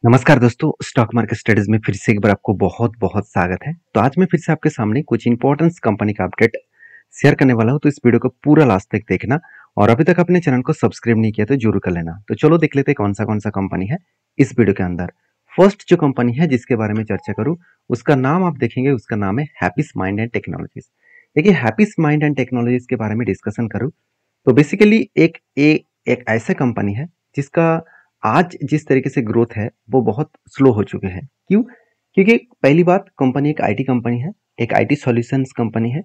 नमस्कार दोस्तों, stock market studies में फिर से एक बार आपको बहुत बहुत स्वागत है। तो आज मैं फिर से आपके सामने कुछ इंपॉर्टेंट कंपनी का अपडेट शेयर करने वाला हूं, तो इस वीडियो को पूरा लास्ट तक देखना और अभी तक अपने चैनल को सब्सक्राइब नहीं किया तो जरूर कर लेना। तो चलो देख लेते हैं कौन सा कंपनी है इस वीडियो के अंदर। फर्स्ट जो कंपनी है जिसके बारे में चर्चा करूँ उसका नाम आप देखेंगे, उसका नाम है हैप्पीस माइंड एंड टेक्नोलॉजीज। देखिए, हैप्पीस माइंड एंड टेक्नोलॉजीज के बारे में डिस्कशन करूँ तो बेसिकली एक ऐसा कंपनी है जिसका आज जिस तरीके से ग्रोथ है वो बहुत स्लो हो चुके हैं। क्यों? क्योंकि पहली बात, कंपनी एक आईटी कंपनी है, एक आईटी सॉल्यूशंस कंपनी है।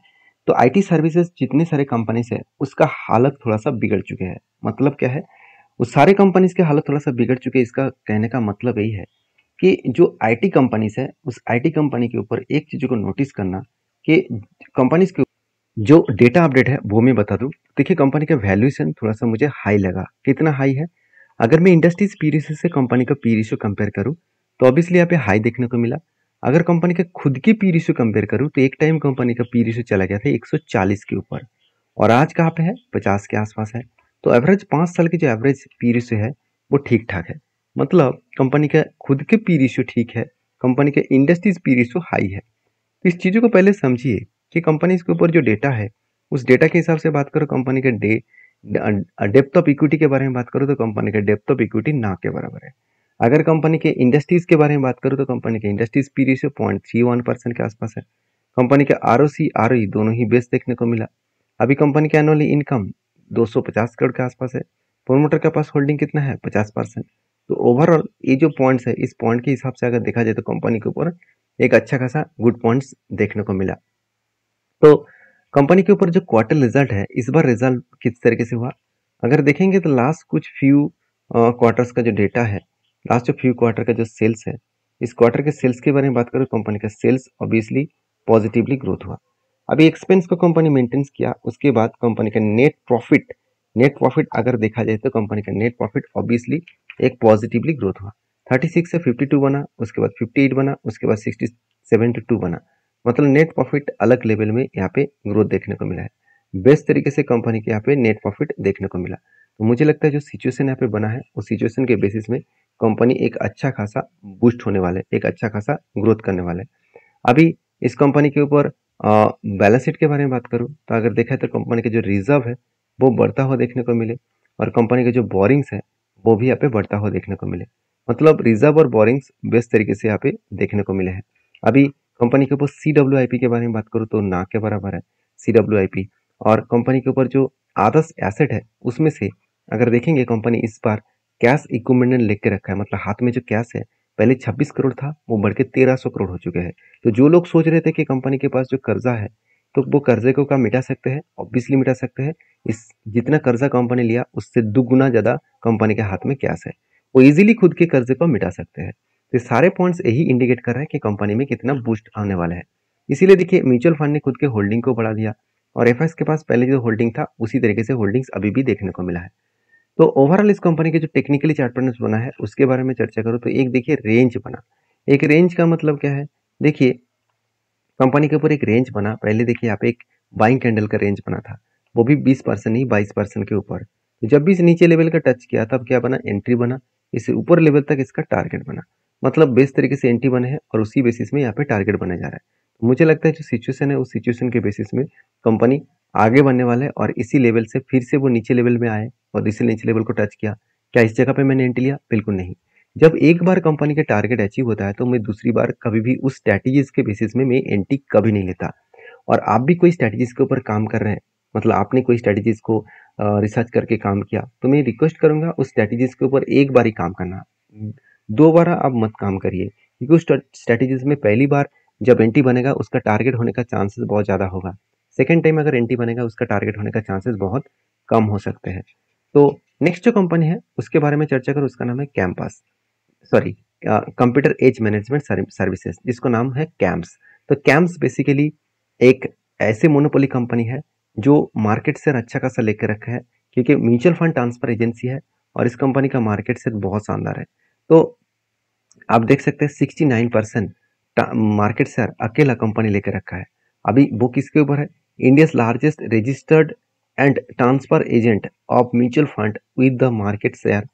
तो आईटी सर्विसेज जितने सारे कंपनीज है उसका हालत थोड़ा सा बिगड़ चुके हैं। मतलब क्या है, उस सारे कंपनीज के हालत थोड़ा सा बिगड़ चुके हैं। इसका कहने का मतलब यही है कि जो आईटी कंपनीज है उस आईटी कंपनी के ऊपर एक चीज को नोटिस करना कि कंपनीज के जो डेटा अपडेट है वो मैं बता दूं। देखिए, कंपनी का वैल्यूएशन थोड़ा सा मुझे हाई लगा। कितना हाई है? अगर मैं इंडस्ट्रीज पी रेशियो से कंपनी का पी रेशियो कंपेयर करूं तो ऑब्वियसली यहाँ पे हाई देखने को मिला। अगर कंपनी का खुद की पी रेशियो कंपेयर करूं तो एक टाइम कंपनी का पी रेशियो चला गया था 140 के ऊपर और आज कहाँ पे है? 50 के आसपास है। तो एवरेज 5 साल की जो एवरेज पी रेशियो है वो ठीक ठाक है। मतलब कंपनी का खुद के पी रेशियो ठीक है, कंपनी के इंडस्ट्रीज पी रेशियो हाई है। तो इस चीज़ों को पहले समझिए कि कंपनीज के ऊपर जो डेटा है उस डेटा के हिसाब से बात करो। कंपनी के डेप्थ ऑफ इक्विटी के बारे में बात करो तो कंपनी का डेप्थ ऑफ इक्विटी ना के बराबर है। अगर कंपनी के इंडस्ट्रीज के बारे में बात करो तो कंपनी के इंडस्ट्रीज पी रेशियो 0.31% के आसपास है। कंपनी के आरओसी आरओई दोनों ही बेस्ट देखने को मिला। अभी कंपनी की एनुअली इनकम 250 करोड़ के आसपास है। प्रोमोटर के पास होल्डिंग कितना है? 50%। तो ओवरऑल ये जो पॉइंट्स है, इस पॉइंट के हिसाब से अगर देखा जाए तो कंपनी के ऊपर एक अच्छा खासा गुड पॉइंट्स देखने को मिला। तो कंपनी के ऊपर जो क्वार्टर रिजल्ट है, इस बार रिजल्ट किस तरीके से हुआ अगर देखेंगे तो लास्ट कुछ फ्यू क्वार्टर्स का जो डेटा है, लास्ट जो फ्यू क्वार्टर का जो सेल्स है, इस क्वार्टर के सेल्स के बारे में बात करो, कंपनी का सेल्स ऑब्वियसली पॉजिटिवली ग्रोथ हुआ। अभी एक्सपेंस को कंपनी मेंटेन्स किया, उसके बाद कंपनी का नेट प्रॉफिट अगर देखा जाए तो कंपनी का नेट प्रॉफिट ऑब्वियसली एक पॉजिटिवली ग्रोथ हुआ। 36 से 52 बना, उसके बाद 58 बना, उसके बाद 67 to 2 बना। मतलब नेट प्रॉफिट अलग लेवल में यहाँ पे ग्रोथ देखने को मिला है। बेस्ट तरीके से कंपनी के यहाँ पे नेट प्रॉफिट देखने को मिला। तो मुझे लगता है जो सिचुएशन यहाँ पे बना है उस सिचुएशन के बेसिस में कंपनी एक अच्छा खासा बूस्ट होने वाला है, एक अच्छा खासा ग्रोथ करने वाला है। अभी इस कंपनी के ऊपर बैलेंस शीट के बारे में बात करूँ तो अगर देखा तो कंपनी के जो रिजर्व है वो बढ़ता हुआ देखने को मिले और कंपनी के जो बोरिंग्स है वो भी यहाँ पे बढ़ता हुआ देखने को मिले। मतलब रिजर्व और बोरिंग्स बेस्ट तरीके से यहाँ पे देखने को मिले हैं। अभी कंपनी के ऊपर CWIP के बारे में बात करूँ तो ना के बराबर है CWIP। और कंपनी के ऊपर जो आदर्श एसेट है उसमें से अगर देखेंगे कंपनी इस बार कैश इक्विपमेंट लेके रखा है। मतलब हाथ में जो कैश है पहले 26 करोड़ था, वो बढ़ के 1300 करोड़ हो चुके हैं। तो जो लोग सोच रहे थे कि कंपनी के पास जो कर्जा है तो वो कर्जे को क्या मिटा सकते हैं? ऑब्वियसली मिटा सकते हैं। इस जितना कर्जा कंपनी लिया उससे दुगुना ज्यादा कंपनी के हाथ में कैश है, वो इजीली खुद के कर्जे को मिटा सकते हैं। तो सारे पॉइंट्स यही इंडिकेट कर रहे हैं कि कंपनी में कितना बूस्ट आने वाला है। इसीलिए देखिए, म्यूचुअल फंड ने खुद के होल्डिंग को बढ़ा दिया और एफएस के पास पहले जो होल्डिंग था उसी तरीके से होल्डिंग्स अभी भी देखने को मिला है। तो ओवरऑल इस कंपनी के जो टेक्निकली चार्ट पैटर्न बना है उसके बारे में चर्चा करूँ तो एक देखिए रेंज बना। एक रेंज का मतलब क्या है? देखिए, कंपनी के ऊपर एक रेंज बना। पहले देखिए यहाँ पे एक बाइंग कैंडल का रेंज बना था, वो भी 20% नहीं 22% के ऊपर। तो जब भी इस नीचे लेवल का टच किया तब क्या बना? एंट्री बना। इससे ऊपर लेवल तक इसका टारगेट बना। मतलब बेस्ट तरीके से एंट्री बने हैं और उसी बेसिस में यहाँ पे टारगेट बना जा रहा है। तो मुझे लगता है जो सिचुएशन है उस सिचुएशन के बेसिस में कंपनी आगे बढ़ने वाला है और इसी लेवल से फिर से वो नीचे लेवल में आए और इसी नीचे लेवल को टच किया। क्या इस जगह पे मैंने एंट्री लिया? बिल्कुल नहीं। जब एक बार कंपनी का टारगेट अचीव होता है तो मैं दूसरी बार कभी भी उस स्ट्रैटेजीज के बेसिस में मैं एंट्री कभी नहीं लेता। और आप भी कोई स्ट्रैटेजीज के ऊपर काम कर रहे हैं, मतलब आपने कोई स्ट्रैटेजीज को रिसर्च करके काम किया, तो मैं रिक्वेस्ट करूंगा उस स्ट्रैटेजीज के ऊपर एक बार ही काम करना, दो बार आप मत काम करिए। क्योंकि उस स्ट्रैटेजीज में पहली बार जब एंट्री बनेगा उसका टारगेट होने का चांसेस बहुत ज़्यादा होगा। सेकेंड टाइम अगर एंट्री बनेगा उसका टारगेट होने का चांसेस बहुत कम हो सकते हैं। तो नेक्स्ट जो कंपनी है उसके बारे में चर्चा करूँ, उसका नाम है campus, sorry computer age management services, जिसको नाम है कैम्स। तो कैम्स बेसिकली एक ऐसे मोनोपोली कंपनी है जो मार्केट से अच्छा खासा लेकर रखा है, क्योंकि म्यूचुअल फंड ट्रांसफर एजेंसी है और इस कंपनी का मार्केट से बहुत शानदार है। तो आप देख सकते हैं 69% मार्केट शेयर अकेला कंपनी लेकर रखा है। अभी वो किसके ऊपर है? India largest registered and transfer agent of mutual fund with the market share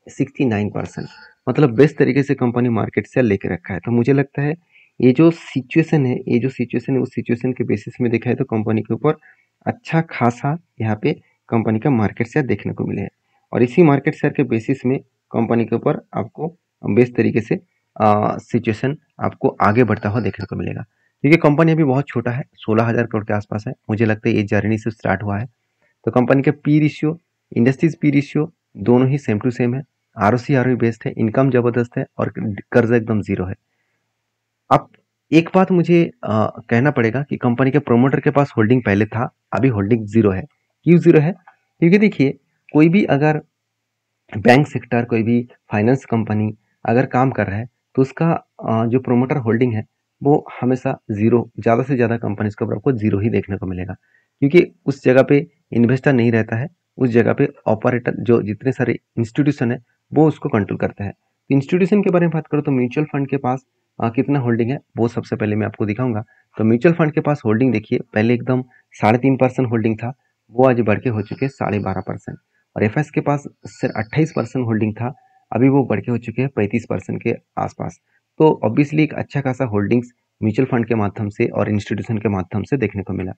69%। मतलब बेस्ट तरीके से कंपनी मार्केट से लेके रखा है। तो मुझे लगता है ये जो सिचुएशन है उस सिचुएशन के बेसिस में देखा है तो कंपनी के ऊपर अच्छा खासा यहाँ पे कंपनी का मार्केट शेयर देखने को मिले है। और इसी मार्केट शेयर के बेसिस में कंपनी के ऊपर आपको बेस्ट तरीके से सिचुएशन आपको आगे बढ़ता हुआ देखने को मिलेगा। क्योंकि कंपनी अभी बहुत छोटा है, 16,000 करोड़ के आसपास है। मुझे लगता है ये जर्नी से स्टार्ट हुआ है। तो कंपनी का P ratio, industries P ratio दोनों ही सेम टू सेम है। आरओसी आरओई बेस्ड है, इनकम जबरदस्त है और कर्जा एकदम जीरो है। अब एक बात मुझे कहना पड़ेगा कि कंपनी के प्रोमोटर के पास होल्डिंग पहले था, अभी होल्डिंग जीरो है। क्यों जीरो है? क्योंकि देखिए, कोई भी अगर बैंक सेक्टर, कोई भी फाइनेंस कंपनी अगर काम कर रहा है तो उसका जो प्रोमोटर होल्डिंग है वो हमेशा जीरो, ज़्यादा से ज़्यादा कंपनीज के ऊपर आपको जीरो ही देखने को मिलेगा। क्योंकि उस जगह पे इन्वेस्टर नहीं रहता है, उस जगह पे ऑपरेटर जो जितने सारे इंस्टीट्यूशन है वो उसको कंट्रोल करता है। इंस्टीट्यूशन के बारे में बात करूँ तो म्यूचुअल फंड के पास कितना होल्डिंग है वो सबसे पहले मैं आपको दिखाऊंगा। तो म्यूचुअल फंड के पास होल्डिंग देखिए, पहले एकदम 3.5% होल्डिंग था, वो आज बढ़ के हो चुके हैं 12.5%। और एफएस के पास सिर्फ 28% होल्डिंग था, अभी वो बढ़ के हो चुके हैं 35% के आसपास। तो ऑब्वियसली एक अच्छा खासा होल्डिंग्स म्यूचुअल फंड के माध्यम से और इंस्टीट्यूशन के माध्यम से देखने को मिला।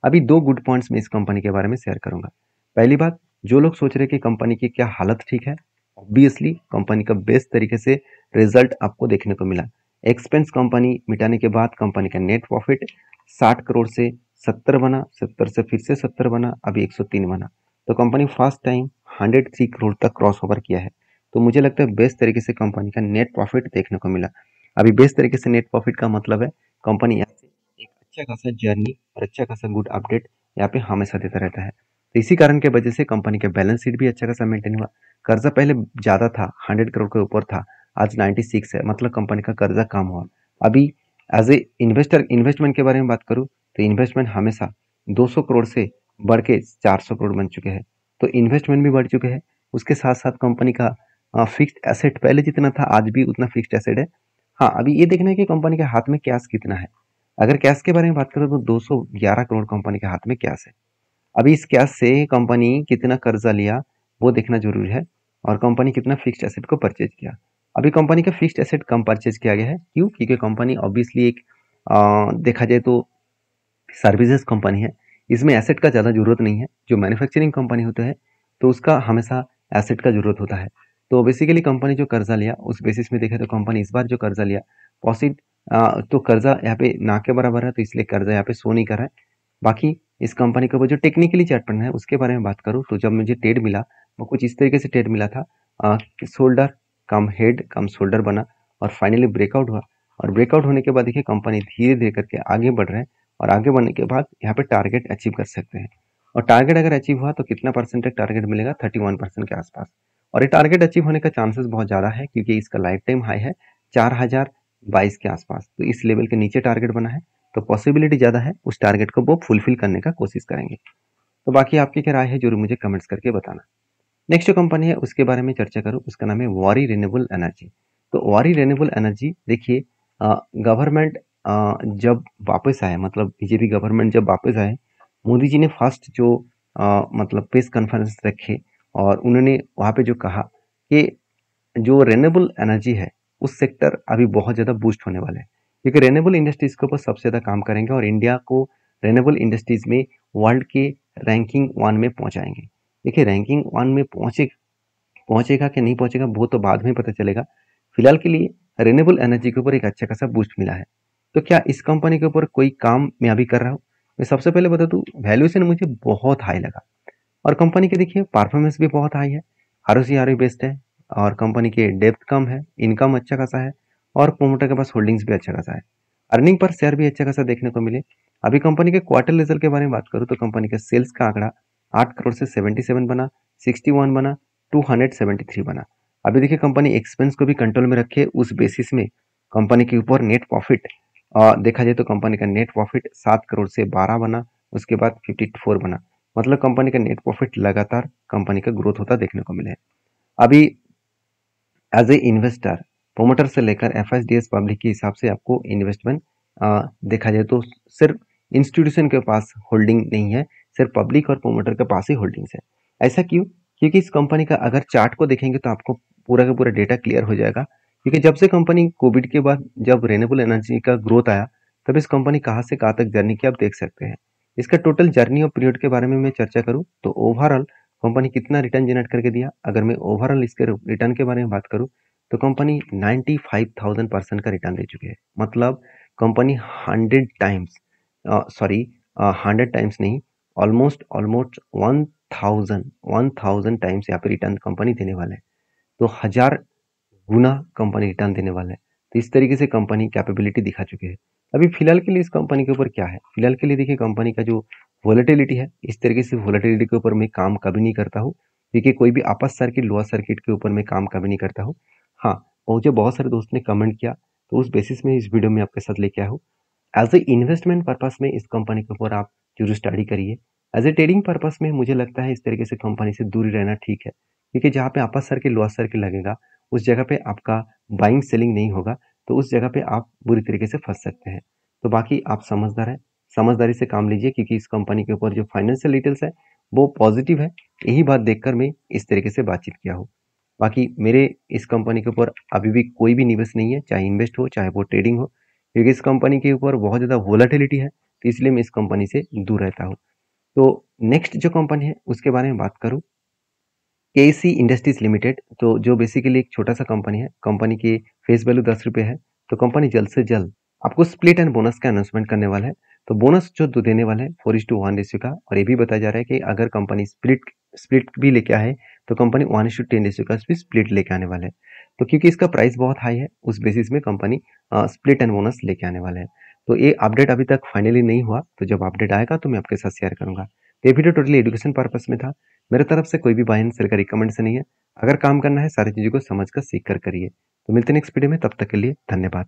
अभी दो गुड पॉइंट्स मैं इस कंपनी के बारे में शेयर करूंगा। पहली बात, जो लोग सोच रहे हैं कि कंपनी की क्या हालत ठीक है, ऑब्वियसली कंपनी का बेस्ट तरीके से रिजल्ट आपको देखने को मिला। एक्सपेंस कंपनी मिटाने के बाद कंपनी का नेट प्रॉफिट 60 करोड़ से 70 बना, 70 से फिर से 70 बना, अभी 103 बना। तो कंपनी फर्स्ट टाइम 103 करोड़ तक क्रॉस ओवर किया है। तो मुझे लगता है बेस्ट तरीके से कंपनी का नेट प्रॉफिट देखने को मिला। अभी बेस्ट तरीके से नेट प्रॉफिट का मतलब है कंपनी यहाँ से एक अच्छा खासा जर्नी और अच्छा खासा गुड अपडेट यहाँ पे हमेशा देता रहता है। तो इसी कारण के वजह से कंपनी का बैलेंस शीट भी अच्छा खासा मेंटेन हुआ। कर्जा पहले ज़्यादा था, 100 करोड़ के ऊपर था, आज 96 है, मतलब कंपनी का कर्जा कम हुआ। अभी एज ए इन्वेस्टर इन्वेस्टमेंट के बारे में बात करूँ तो इन्वेस्टमेंट हमेशा 200 करोड़ से बढ़ के 400 करोड़ बन चुके हैं। तो इन्वेस्टमेंट भी बढ़ चुके हैं। उसके साथ साथ कंपनी का फिक्स्ड एसेट पहले जितना था आज भी उतना फिक्स्ड एसेट है। हाँ, अभी ये देखना है कि कंपनी के हाथ में कैश कितना है। अगर कैश के बारे में बात करें तो 211 करोड़ कंपनी के हाथ में कैश है। अभी इस कैश से कंपनी कितना कर्जा लिया वो देखना जरूरी है और कंपनी कितना फिक्स्ड एसेट को परचेज किया। अभी कंपनी का फिक्स्ड एसेट कम परचेज किया गया है। क्यों? क्योंकि कंपनी ऑब्वियसली एक देखा जाए तो सर्विसेज कंपनी है, इसमें एसेट का ज़्यादा जरूरत नहीं है। जो मैन्युफैक्चरिंग कंपनी होता है तो उसका हमेशा एसेट का जरूरत होता है। तो बेसिकली कंपनी जो कर्जा लिया उस बेसिस में देखें तो कंपनी इस बार जो कर्जा लिया पॉसिट तो कर्जा यहाँ पे ना के बराबर है, तो इसलिए कर्जा यहाँ पे शो नहीं कर रहा है। बाकी इस कंपनी का वो जो टेक्निकली चार्ट पैटर्न है उसके बारे में बात करूँ तो जब मुझे ट्रेड मिला वो कुछ इस तरीके से ट्रेड मिला था, शोल्डर कम हेड कम शोल्डर बना और फाइनली ब्रेकआउट हुआ। और ब्रेकआउट होने के बाद देखिए कंपनी धीरे धीरे करके आगे बढ़ रहे हैं और आगे बढ़ने के बाद यहाँ पे टारगेट अचीव कर सकते हैं। और टारगेट अगर अचीव हुआ तो कितना परसेंट तक टारगेट मिलेगा? 31% के आसपास। और ये टारगेट अचीव होने का चांसेस बहुत ज़्यादा है क्योंकि इसका लाइफ टाइम हाई है 4022 के आसपास। तो इस लेवल के नीचे टारगेट बना है तो पॉसिबिलिटी ज़्यादा है उस टारगेट को वो फुलफिल करने का कोशिश करेंगे। तो बाकी आपकी क्या राय है जरूर मुझे कमेंट्स करके बताना। नेक्स्ट जो कंपनी है उसके बारे में चर्चा करूँ, उसका नाम है वारी रिन्यूएबल एनर्जी। तो वारी रिन्यूएबल एनर्जी देखिए, गवर्नमेंट जब वापस आए, मतलब बीजेपी गवर्नमेंट जब वापस आए, मोदी जी ने फर्स्ट जो मतलब प्रेस कॉन्फ्रेंस रखे और उन्होंने वहाँ पे जो कहा कि जो रेन्यूएबल एनर्जी है उस सेक्टर अभी बहुत ज़्यादा बूस्ट होने वाला है क्योंकि रेन्यूएबल इंडस्ट्रीज के ऊपर सबसे ज़्यादा काम करेंगे और इंडिया को रेन्यूएबल इंडस्ट्रीज में वर्ल्ड के रैंकिंग 1 में पहुंचाएंगे। देखिए रैंकिंग 1 में पहुंचेगा कि नहीं पहुंचेगा वो तो बाद में पता चलेगा। फिलहाल के लिए रेन्यूएबल एनर्जी के ऊपर एक अच्छा खासा बूस्ट मिला है। तो क्या इस कंपनी के ऊपर कोई काम मैं अभी कर रहा हूँ? मैं सबसे पहले बता दूं, वैल्यूएशन मुझे बहुत हाई लगा और कंपनी के देखिए परफॉर्मेंस भी बहुत हाई है, आरओसी आरओई बेस्ड है और कंपनी के डेप्थ कम है, इनकम अच्छा खासा है और प्रोमोटर के पास होल्डिंग्स भी अच्छा खासा है। अर्निंग पर शेयर भी अच्छा खासा देखने को मिले। अभी कंपनी के क्वार्टर रिजल्ट के बारे में बात करूँ तो कंपनी का सेल्स का आंकड़ा 8 करोड़ से 77 बना, 61 बना, 273 बना। अभी देखिए कंपनी एक्सपेंस को भी कंट्रोल में रखे, उस बेसिस में कंपनी के ऊपर नेट प्रॉफिट देखा जाए तो कंपनी का नेट प्रॉफिट 7 करोड़ से 12 बना, उसके बाद 54 बना। मतलब कंपनी का नेट प्रॉफिट लगातार कंपनी का ग्रोथ होता देखने को मिले। अभी एज ए इन्वेस्टर प्रोमोटर से लेकर एफएसडीएस पब्लिक के हिसाब से आपको इन्वेस्टमेंट देखा जाए तो सिर्फ इंस्टीट्यूशन के पास होल्डिंग नहीं है, सिर्फ पब्लिक और प्रोमोटर के पास ही होल्डिंग्स है। ऐसा क्यों? क्योंकि इस कंपनी का अगर चार्ट को देखेंगे तो आपको पूरा का पूरा डेटा क्लियर हो जाएगा। क्योंकि जब से कंपनी कोविड के बाद जब रिन्यूएबल एनर्जी का ग्रोथ आया, तब इस कंपनी कहाँ से कहाँ तक जर्नी की आप देख सकते हैं। इसका टोटल जर्नी और पीरियड के बारे में मैं चर्चा करूँ तो ओवरऑल कंपनी कितना रिटर्न जनरेट करके दिया। अगर मैं ओवरऑल इसके रिटर्न के बारे में बात करूँ तो कंपनी 95,000% का रिटर्न दे चुकी है। मतलब कंपनी 100 टाइम्स, सॉरी 100 टाइम्स नहीं, ऑलमोस्ट ऑलमोस्ट 1000 टाइम्स यहाँ पे रिटर्न कंपनी देने वाला है। तो 1000 गुना कंपनी रिटर्न देने वाला है। तो इस तरीके से कंपनी कैपेबिलिटी दिखा चुकी है। अभी फिलहाल के लिए इस कंपनी के ऊपर क्या है, फिलहाल के लिए देखिए कंपनी का जो वोलेटिलिटी है, इस तरीके से वोलेटिलिटी के ऊपर मैं काम कभी नहीं करता हूँ। देखिए कोई भी अपर सर्किट लोअर सर्किट के ऊपर मैं काम कभी नहीं करता हूँ। हाँ, मुझे बहुत सारे दोस्त ने कमेंट किया, तो उस बेसिस में इस वीडियो में आपके साथ लेके आया हूँ। एज ए इन्वेस्टमेंट पर्पस में इस कंपनी के ऊपर आप जरूर स्टडी करिए। एज ए ट्रेडिंग पर्पस में मुझे लगता है इस तरीके से कंपनी से दूरी रहना ठीक है, क्योंकि जहाँ पे अपर सर्किट लोअर सर्किट लगेगा उस जगह पे आपका बाइंग सेलिंग नहीं होगा, तो उस जगह पे आप बुरी तरीके से फंस सकते हैं। तो बाकी आप समझदार हैं, समझदारी से काम लीजिए, क्योंकि इस कंपनी के ऊपर जो फाइनेंशियल डिटेल्स है वो पॉजिटिव है। यही बात देखकर मैं इस तरीके से बातचीत किया हूँ। बाकी मेरे इस कंपनी के ऊपर अभी भी कोई भी निवेश नहीं है, चाहे इन्वेस्ट हो चाहे वो ट्रेडिंग हो, क्योंकि इस कंपनी के ऊपर बहुत ज़्यादा वोलेटिलिटी है, तो इसलिए मैं इस कंपनी से दूर रहता हूँ। तो नेक्स्ट जो कंपनी है उसके बारे में बात करूँ, केसी इंडस्ट्रीज लिमिटेड, तो जो बेसिकली एक छोटा सा कंपनी है। कंपनी की फेस वैल्यू 10 रुपये है। तो कंपनी जल्द से जल्द आपको स्प्लिट एंड बोनस का अनाउंसमेंट करने वाला है। तो बोनस जो देने वाला है 4:1 रेशियो का, और ये भी बताया जा रहा है कि अगर कंपनी स्प्लिट स्प्लिट भी लेके आए तो कंपनी 1:10 रेशियो का भी स्प्लिट लेके आने वाला है। तो क्योंकि इसका प्राइस बहुत हाई है, उस बेसिस में कंपनी स्प्लिट एंड बोनस लेके आने वाला है। तो ये अपडेट अभी तक फाइनली नहीं हुआ, तो जब अपडेट आएगा तो मैं आपके साथ शेयर करूंगा। तो ये वीडियो टोटली एजुकेशन पर्पस में था। मेरे तरफ से कोई भी बाय एंड सेल का रिकमेंड से नहीं है। अगर काम करना है सारी चीज़ों को समझ कर सीख कर करिए। तो मिलते हैं नेक्स्ट वीडियो में, तब तक के लिए धन्यवाद।